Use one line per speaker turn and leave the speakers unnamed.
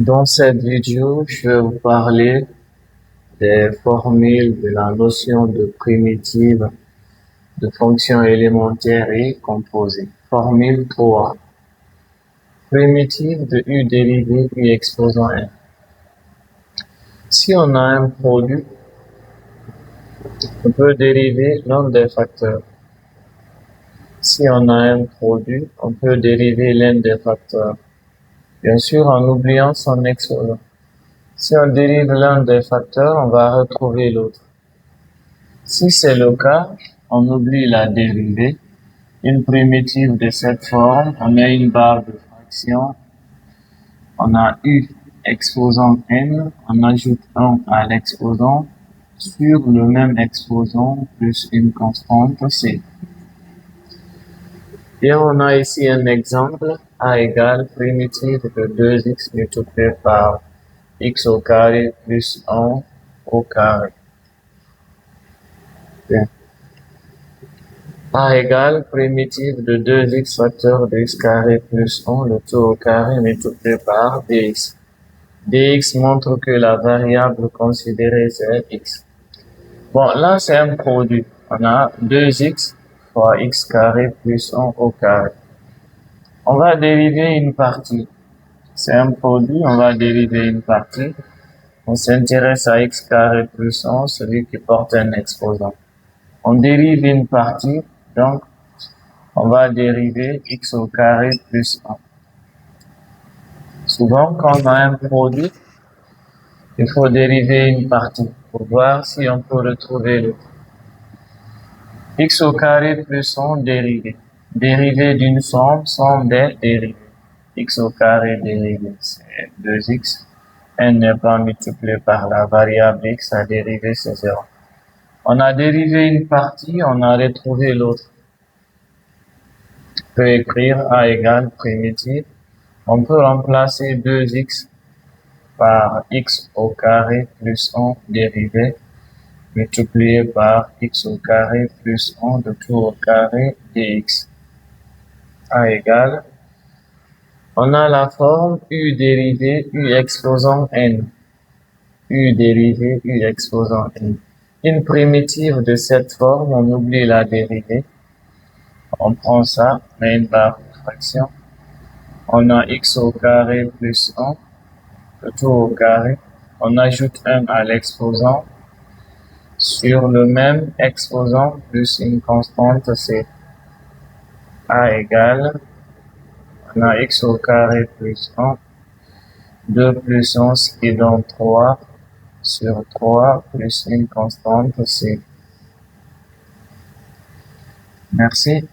Dans cette vidéo, je vais vous parler des formules de la notion de primitive de fonctions élémentaires et composées. Formule 3. Primitive de u dérivée u exposant n. Si on a un produit, on peut dériver l'un des facteurs. Si on a un produit, on peut dériver l'un des facteurs. Bien sûr, en oubliant son exposant. Si on dérive l'un des facteurs, on va retrouver l'autre. Si c'est le cas, on oublie la dérivée. Une primitive de cette forme, on a une barre de fraction, on a u exposant n, on ajoute 1 à l'exposant sur le même exposant plus une constante c. Et on a ici un exemple, a égale primitive de 2x multiplié par x au carré plus 1 au carré. Bien. A égale primitive de 2x facteur de x carré plus 1, le tout au carré multiplié par dx. dx montre que la variable considérée c'est x. Bon, là c'est un produit. On a 2x fois x carré plus 1 au carré. On va dériver une partie. C'est un produit, on va dériver une partie. On s'intéresse à x carré plus 1, celui qui porte un exposant. On dérive une partie, donc on va dériver x au carré plus 1. Souvent, quand on a un produit, il faut dériver une partie pour voir si on peut retrouver le x au carré plus 1 dérivé. Dérivé d'une somme des dérivés. X au carré dérivé, c'est 2x. n n'est pas multiplié par la variable x, la dérivée c'est 0. On a dérivé une partie, on a retrouvé l'autre. On peut écrire a égale primitive. On peut remplacer 2x par x au carré plus 1 dérivé multiplié par x au carré plus 1 de tout au carré dx. A égale. On a la forme u dérivée u exposant n. U dérivée u exposant n. Une primitive de cette forme, on oublie la dérivée. On prend ça, on a une barre de fraction. On a x au carré plus 1, le tout au carré. On ajoute 1 à l'exposant sur le même exposant plus une constante c. A égale, on a x au carré plus 1, 2 plus 1, ce qui donne 3 sur 3 plus une constante c. Merci.